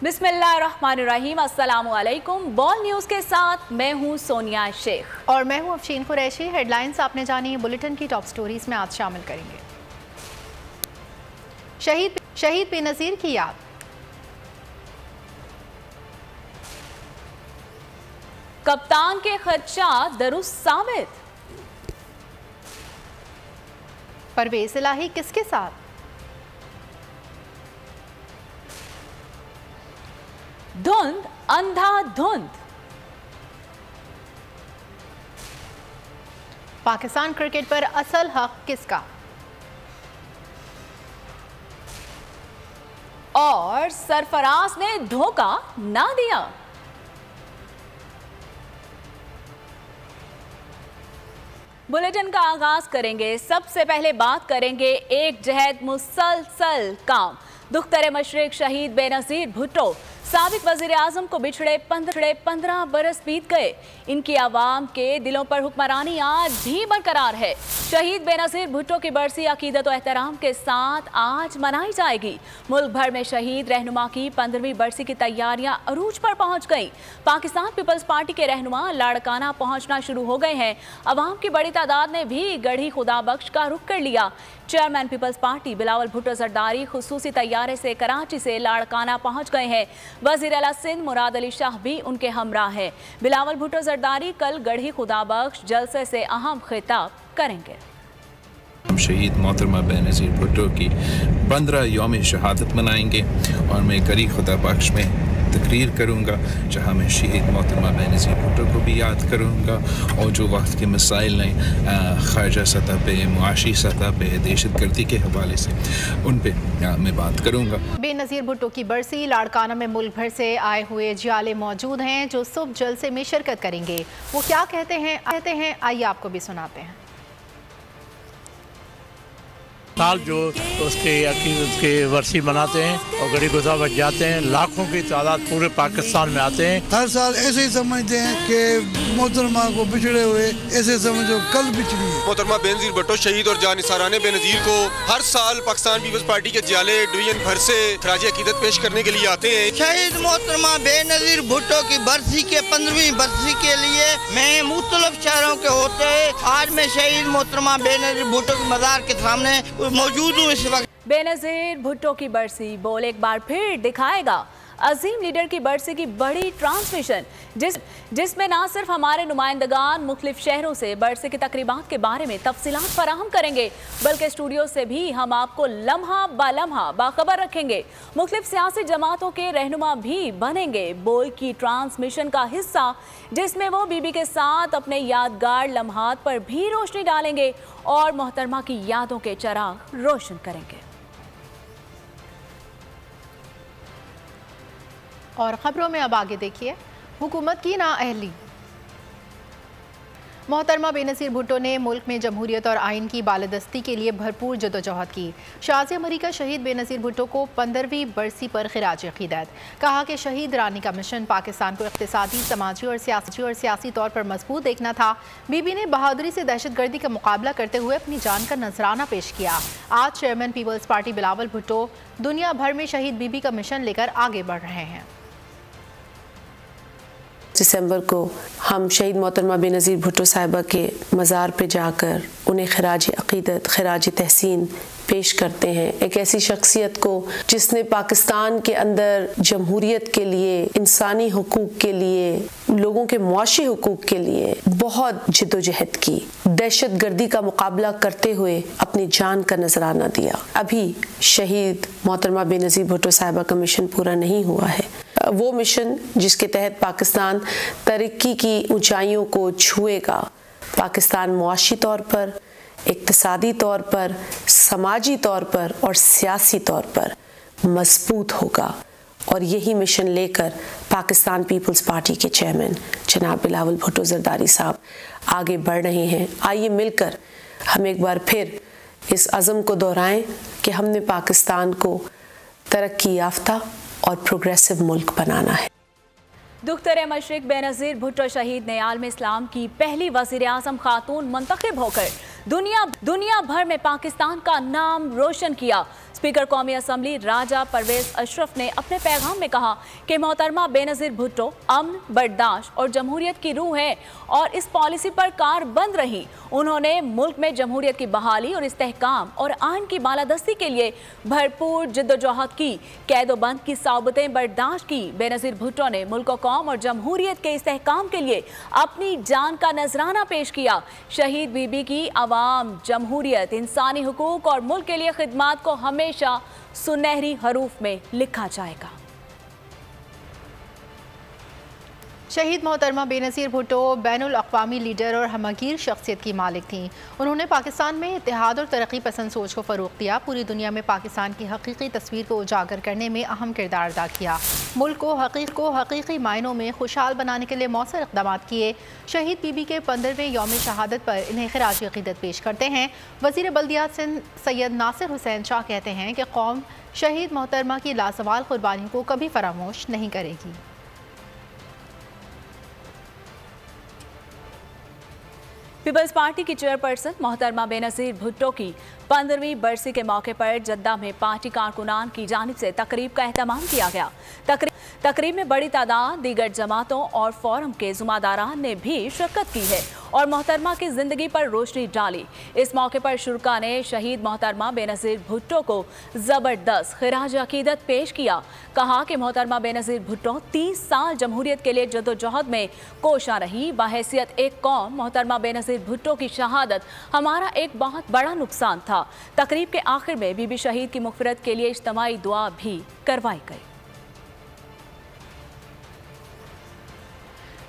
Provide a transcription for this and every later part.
बिस्मिल्लाहिर्रहमानिर्रहीम, अस्सलामुअलैकुम। Ball news के साथ मैं हूँ सोनिया शेख और मैं हूँ अफशीन कुरैशी। हेडलाइंस आपने जानी, बुलेटिन की टॉप स्टोरीज में आज शामिल करेंगे। शहीद बेनज़ीर की याद, कप्तान के खदशात दुरुस्त साबित, परवेज़ इलाही किसके साथ, धुंध अंधाधुंध, पाकिस्तान क्रिकेट पर असल हक किसका, और सरफराज ने धोखा ना दिया। बुलेटिन का आगाज करेंगे। सबसे पहले बात करेंगे एक जहद मुसलसल काम। दुख्तर मशरिक शहीद बेनज़ीर भुट्टो साबिक वज़ीर आज़म को बिछड़े 15 बरस बीत गए। इनकी आवाम के दिलों पर हुक्मरानी आज भी बरकरार है। शहीद बेनज़ीर भुट्टो की बरसी अकीदत और एहतराम के साथ आज मनाई जाएगी। मुल्क भर में शहीद रहनुमा की 15वीं बरसी की तैयारियां अरूज पर पहुंच गई। पाकिस्तान पीपल्स पार्टी के रहनुमा लाड़काना पहुंचना शुरू हो गए हैं। अवाम की बड़ी तादाद ने भी गढ़ी खुदा बख्श का रुख कर लिया। चेयरमैन पीपल्स पार्टी बिलावल भुट्टो जरदारी खुसूसी तैयारे से कराची से लाड़काना पहुंच गए हैं। वज़ीर आला सिंध मुराद अली शाह भी उनके हमरा है। बिलावल भुट्टो जरदारी कल गढ़ी खुदा बख्श जलसे से अहम खिताब करेंगे। शहीद मोहतरमा बेनज़ीर भुट्टो की 15 यौम शहादत मनाएंगे और मैं गढ़ी खुदा बख्श में तकरीर करूँगा, जहाँ मैं शहीद मोहतरमा बेनज़ीर भुट्टो को भी याद करूँगा और जो वक्त के मसाइल ने ख़ारजा सतह पे, मुआशी सतह पे, दहशत गर्दी के हवाले से उन पर मैं बात करूँगा। बेनज़ीर भुट्टो की बरसी लाड़काना में मुल्क भर से आए हुए जियाले मौजूद हैं जो सुबह जलसे में शिरकत करेंगे। वो क्या कहते हैं आइए आपको भी सुनाते हैं। साल जो उसके वर्सी मनाते हैं और गढ़ी खुदा बच जाते हैं। लाखों की तादाद पूरे पाकिस्तान में आते हैं। हर साल ऐसे ही समझते हैं कि मोहतरमा को बिछड़े हुए ऐसे समझो कल बिछड़ी। मोहतरमा बेनज़ीर भुट्टो शहीद और जानिसाराने बेनज़ीर को हर साल पाकिस्तान पीपल्स पार्टी के जियाले डिवीजन भर से खराज अकीदत पेश करने के लिए आते हैं। शहीद मोहतरमा बेनज़ीर भुट्टो की बरसी के 15वीं बरसी के लिए मैं मुख्तलिफ शहरों के होते आज मैं शहीद मोहतरमा बेनज़ीर भुट्टो के मज़ार के सामने मौजूद हूँ इस वक्त। बेनज़ीर भुट्टो की बरसी बोल एक बार फिर दिखाएगा। अजीम लीडर की बरसी की बड़ी ट्रांसमिशन जिसमें ना सिर्फ हमारे नुमाइंदगान मुख्तलिफ शहरों से बरसी की तकरीबात के बारे में तफसीलात फराहम करेंगे, बल्कि स्टूडियो से भी हम आपको लम्हा ब लम्हा बाखबर रखेंगे। मुख्तलिफ सियासी जमातों के रहनुमा भी बनेंगे बोल की ट्रांसमिशन का हिस्सा, जिसमें वो बीबी के साथ अपने यादगार लम्हात पर भी रोशनी डालेंगे और मोहतरमा की यादों के चराग रोशन करेंगे। और खबरों में अब आगे देखिए, हुकूमत की नाअहली। मोहतरमा बेनज़ीर भुट्टो ने मुल्क में जमहूरियत और आइन की बालादस्ती के लिए भरपूर जदोजहद की। शाज़िया अमरीका शहीद बेनज़ीर भुट्टो को 15वीं बरसी पर खिराज अक़ीदत। कहा कि शहीद रानी का मिशन पाकिस्तान को इक़्तिसादी, समाजी और सियासी तौर पर मजबूत देखना था। बीबी ने बहादुरी से दहशत गर्दी का मुकाबला करते हुए अपनी जान का नजराना पेश किया। आज चेयरमैन पीपल्स पार्टी बिलावल भुट्टो दुनिया भर में शहीद बीबी का मिशन लेकर आगे बढ़ रहे हैं। दिसंबर को हम शहीद मोहतरमा बेनज़ीर भुट्टो साहिबा के मज़ार पे जाकर उन्हें खिराज अक़ीदत, खिराज तहसीन पेश करते हैं। एक ऐसी शख्सियत को जिसने पाकिस्तान के अंदर जमहूरियत के लिए, इंसानी हुकूक के लिए, लोगों के मुआशी हुकूक के लिए बहुत जिद्दोजहद की, दहशत गर्दी का मुकाबला करते हुए अपनी जान का नजराना दिया। अभी शहीद मोहतरमा बेनज़ीर भुट्टो साहिबा का मिशन पूरा नहीं हुआ है। वो मिशन जिसके तहत पाकिस्तान तरक्की की ऊंचाइयों को छुएगा, पाकिस्तान मुआशी तौर पर, इक्तिसादी तौर पर, समाजी तौर पर और सियासी तौर पर मजबूत होगा। और यही मिशन लेकर पाकिस्तान पीपल्स पार्टी के चेयरमैन जनाब बिलावल भुट्टो जरदारी साहब आगे बढ़ रहे हैं। आइए मिलकर हम एक बार फिर इस अज़म को दोहराएं कि हमने पाकिस्तान को तरक्की याफ्ता और प्रोग्रेसिव मुल्क बनाना है। दुख्तर मशरिक बेनज़ीर भुट्टो शहीद ने आलम इस्लाम की पहली वज़ीर आज़म खातून मुंतखब होकर दुनिया भर में पाकिस्तान का नाम रोशन किया। स्पीकर कौमी असम्बली राजा परवेज अशरफ ने अपने पैगाम में कहा कि मोहतरमा बेनज़ीर भुट्टो अमन, बर्दाश्त और जमहूरियत की रूह है और इस पॉलिसी पर कारबंद रही। उन्होंने मुल्क में जमहूरियत की बहाली और इस्तेहकाम और आइन की बालादस्ती के लिए भरपूर जिद्दोजहद की, कैदोबंद की साबतें बर्दाश्त की। बेनज़ीर भुट्टो ने मुल्क कौम और जमहूरियत के इस्तेहकाम के लिए अपनी जान का नजराना पेश किया। शहीद बीबी की आवाम, जमहूरियत, इंसानी हुकूक और मुल्क के लिए खिदमात को हमेशा सुनहरी हरूफ में लिखा जाएगा। शहीद मोहतरमा बेनज़ीर भुट्टो बैनुल अक़वामी लीडर और हमगीर शख्सियत की मालिक थीं। उन्होंने पाकिस्तान में इत्तेहाद और तरक्की पसंद सोच को फ़रोग़ दिया। पूरी दुनिया में पाकिस्तान की हकीकी तस्वीर को उजागर करने में अहम किरदार अदा किया। मुल्क को हकीकी मायनों में खुशहाल बनाने के लिए मौसर इक़दाम किए। शहीद बीबी के 15वें यौम शहादत पर इन्हें खिराज अक़ीदत पेश करते हैं। वज़ीर बल्दियात सिंध सैयद नासिर हुसैन शाह कहते हैं कि कौम शहीद मोहतरमा की लासवाल कुर्बानियों को कभी फरामोश नहीं करेगी। पीपल्स पार्टी की चेयरपर्सन मोहतरमा बेनज़ीर भुट्टो की 15वीं बरसी के मौके पर जद्दा में पार्टी कारकुनान की जानिब से तकरीब का एहतमाम किया गया। तकरीब में बड़ी तादाद दीगर जमातों और फोरम के ज़ुम्मेदारान ने भी शिरकत की है और मोहतरमा की ज़िंदगी पर रोशनी डाली। इस मौके पर शुरका ने शहीद मोहतरमा बेनज़ीर भुट्टो को ज़बरदस्त खिराज अक़ीदत पेश किया। कहा कि मोहतरमा बेनज़ीर भुट्टो 30 साल जमहूरियत के लिए जदोजहद में कोशा रही। बहैसियत एक कौम मोहतरमा बेनज़ीर भुट्टो की शहादत हमारा एक बहुत बड़ा नुकसान था। तकरीब के आखिर में बीबी शहीद की मग़फ़िरत के लिए इज्तिमाई दुआ भी करवाई गई।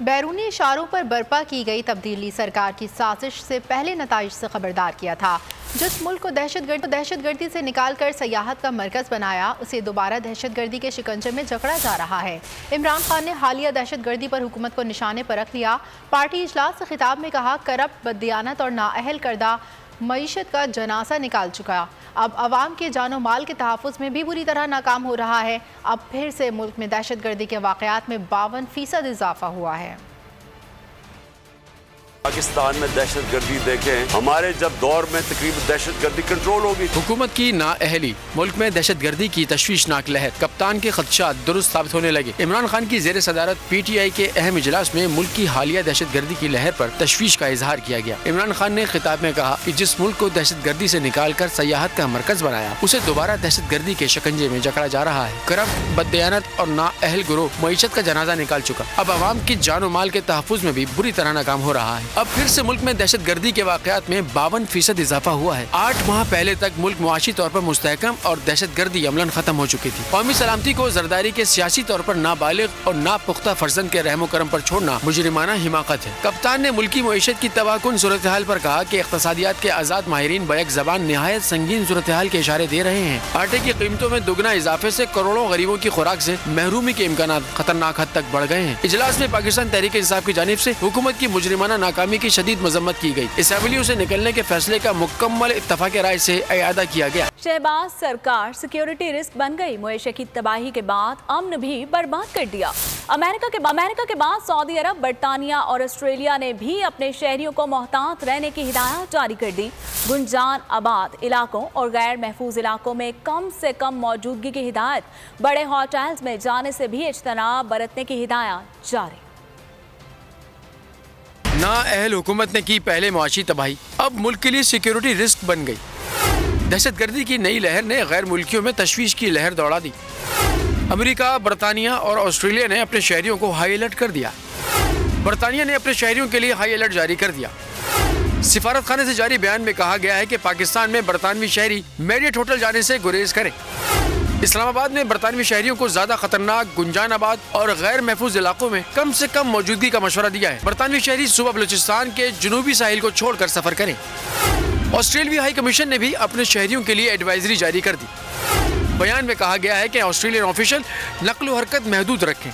बैरूनी इशारों पर बर्पा की गई तब्दीली सरकार की साजिश से पहले नताइज से खबरदार किया था। जिस मुल्क को दहशतगर्दी से निकालकर सयाहत का मरकज़ बनाया, उसे दोबारा दहशतगर्दी के शिकंजे में जकड़ा जा रहा है। इमरान खान ने हालिया दहशतगर्दी पर हुकूमत को निशाने पर रख लिया। पार्टी इजलास से खिताब में कहा, करप्ट, बददियानत और नाअहल करदा मईशत का जनासा निकाल चुका। अब अवाम के जानो माल के तहफ़्फ़ुज़ में भी बुरी तरह नाकाम हो रहा है। अब फिर से मुल्क में दहशतगर्दी के वाक़यात में 52% इजाफा हुआ है। पाकिस्तान में दहशतगर्दी देखें, हमारे जब दौर में तकरीबन दहशतगर्दी कंट्रोल होगी। हुकूमत की नाअहली, मुल्क में दहशतगर्दी की तशवीशनाक लहर, कप्तान के खदशात दुरुस्त साबित होने लगे। इमरान खान की ज़ेर सदारत PTI के अहम इजलास में मुल्क की हालिया दहशतगर्दी की लहर पर तशवीश का इजहार किया गया। इमरान खान ने खिताब में कहा कि जिस मुल्क को दहशतगर्दी से निकाल कर सयाहत का मरकज बनाया, उसे दोबारा दहशतगर्दी के शिकंजे में जकड़ा जा रहा है। करप्ट, बददियानत और नाअहल गिरोह मईशत का जनाजा निकाल चुका। अब अवाम की जानो माल के तहफ़्फ़ुज़ में भी बुरी तरह नाकाम हो रहा है। अब फिर से मुल्क में दहशतगर्दी के वाक़यात में 52% इजाफा हुआ है। 8 माह पहले तक मुल्क मुआशी तौर पर मुस्तहकम और दहशतगर्दी अमलन खत्म हो चुकी थी। कौमी सलामती को जरदारी के सियासी तौर पर नाबालिग और नापुख्ता फर्जंद के रहमो करम पर छोड़ना मुजरिमाना हिमाकत है। कप्तान ने मुल्की मईशत की तबाहकुन सूरत हाल पर कहा कि इक़्तिसादियात के आज़ाद माहिरीन बैक ज़बान निहायत संगीन सूरत हाल के इशारे दे रहे हैं। आटे की कीमतों में दुगना इजाफे से करोड़ों गरीबों की खुराक से महरूमी के इम्कान खतरनाक हद तक बढ़ गए हैं। इजलास में पाकिस्तान तहरीक इंसाफ की जानिब से हुकूमत की मुजरिमाना नाकामी की शदीद मजम्मत की गई। असेंबलियों से निकलने के फैसले का मुकम्मल इत्तफाक राय से इयादा किया गया। शहबाज सरकार सिक्योरिटी रिस्क बन गई। मुआशे की तबाही के बाद अमन भी बर्बाद कर दिया। अमेरिका के बाद सऊदी अरब, बरतानिया और ऑस्ट्रेलिया ने भी अपने शहरियों को मोहतात रहने की हिदायत जारी कर दी। गुंजान आबाद इलाकों और गैर महफूज इलाकों में कम से कम मौजूदगी की हिदायत। बड़े होटल्स में जाने से भी इज्तनाब बरतने की हिदायत जारी। नाअहल हुकूमत ने की पहले मुआशी तबाही, अब मुल्क के लिए सिक्योरिटी रिस्क बन गई। दहशतगर्दी की नई लहर ने गैर मुल्कियों में तशवीश की लहर दौड़ा दी। अमेरिका, बरतानिया और ऑस्ट्रेलिया ने अपने शहरियों को हाई अलर्ट कर दिया। बरतानिया ने अपने शहरियों के लिए हाई अलर्ट जारी कर दिया। सिफारत खाने से जारी बयान में कहा गया है कि पाकिस्तान में बरतानवी शहरी मैरियट होटल जाने से गुरेज करें। इस्लामाबाद में बरतानवी शहरियों को ज्यादा खतरनाक गुंजान आबाद और गैर महफूज इलाकों में कम से कम मौजूदगी का मशवरा दिया है। बरतानवी शहरी सुबह बलूचिस्तान के जुनूबी साहिल को छोड़कर सफर करें। ऑस्ट्रेलियाई हाई कमीशन ने भी अपने शहरियों के लिए एडवाइजरी जारी कर दी। बयान में कहा गया है कि ऑस्ट्रेलियन ऑफिशियल नकलो हरकत महदूद रखें।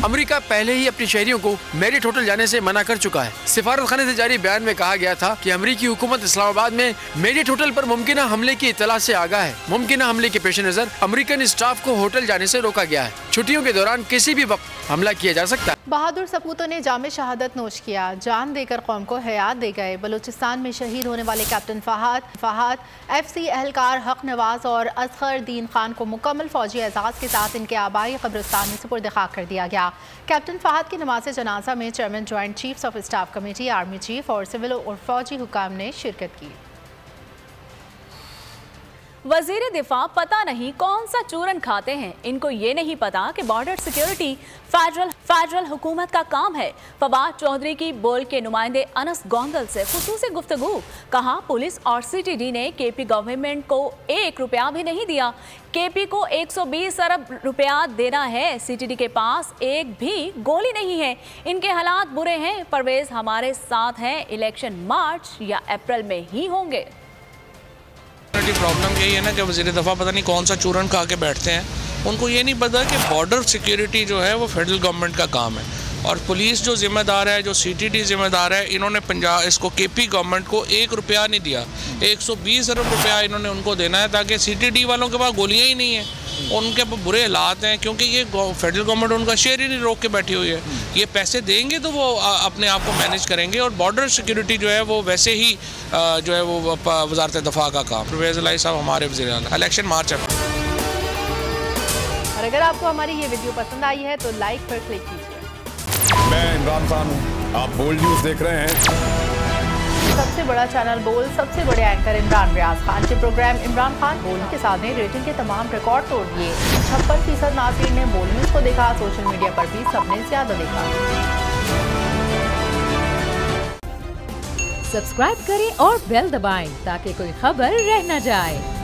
अमेरिका पहले ही अपने शहरियों को मैरियट होटल जाने से मना कर चुका है। सिफारत खाने से जारी बयान में कहा गया था कि अमेरिकी हुकूमत इस्लामाबाद में मैरियट होटल पर मुमकिन हमले की इत्तला से आगाह है। मुमकिन हमले के पेश नजर अमेरिकन स्टाफ को होटल जाने से रोका गया है। छुट्टियों के दौरान किसी भी वक्त हमला किया जा सकता है। बहादुर सपूतों ने जामे शहादत नोश किया, जान देकर कौम को हयात दे गए। बलूचिस्तान में शहीद होने वाले कैप्टन फहाद FC एहलकार हक नवाज और असगर दीन खान को मुकम्मल फौजी एजाज़ के साथ इनके आबाई कब्रिस्तान में सुपुर्द खाक कर दिया गया। कैप्टन फहाद की नमाज जनाजा में chairman joint chiefs of staff committee, army chief और सिविल और फौजी हुकाम ने शिरकत की। वजीर दिफा पता नहीं कौन सा चूरन खाते हैं, इनको ये नहीं पता कि बॉर्डर सिक्योरिटी फेडरल हुकूमत का काम है। फवाद चौधरी की बोल के नुमाइंदे अनस गोंदल से खुसूसी गुफ्तगू, कहा पुलिस और CTD ने KP गवर्नमेंट को 1 रुपया भी नहीं दिया। KP को 120 अरब रुपया देना है, CTD के पास एक भी गोली नहीं है। इनके हालात बुरे हैं। परवेज हमारे साथ हैं, इलेक्शन मार्च या अप्रैल में ही होंगे। प्रॉब्लम यही है ना कि वज़ीर दफ़ा पता नहीं कौन सा चूरन खा के बैठते हैं। उनको ये नहीं पता कि बॉर्डर सिक्योरिटी जो है वो फेडरल गवर्नमेंट का काम है और पुलिस जो जिम्मेदार है, जो CTD जिम्मेदार है, इन्होंने इसको KP गवर्नमेंट को 1 रुपया नहीं दिया। 120 अरब रुपया इन्होंने उनको देना है ताकि CTD वालों के पास गोलियाँ ही नहीं हैं। उनके बुरे हालात हैं क्योंकि ये फेडरल गवर्नमेंट उनका शेयर ही नहीं रोक के बैठी हुई है। ये पैसे देंगे तो वो अपने आप को मैनेज करेंगे और बॉर्डर सिक्योरिटी जो है वो वैसे ही जो है वो वजारत दफ़ा का काम। परवेज़ इलाही साहब हमारे वज़ीर आला, इलेक्शन मार्च है। और अगर आपको हमारी ये वीडियो पसंद आई है तो लाइक पर क्लिक कीजिए। मैं इमरान खान हूँ, आप बोल्ड न्यूज़ देख रहे हैं। सबसे बड़ा चैनल बोल, सबसे बड़े एंकर इमरान रियाज खान के प्रोग्राम इमरान खान बोल के साथ ने रेटिंग के तमाम रिकॉर्ड तोड़ दिए। 56% नाज़रीन ने बोल न्यूज़ को देखा। सोशल मीडिया पर भी सबने ज्यादा देखा। सब्सक्राइब करें और बेल दबाएं ताकि कोई खबर रह न जाए।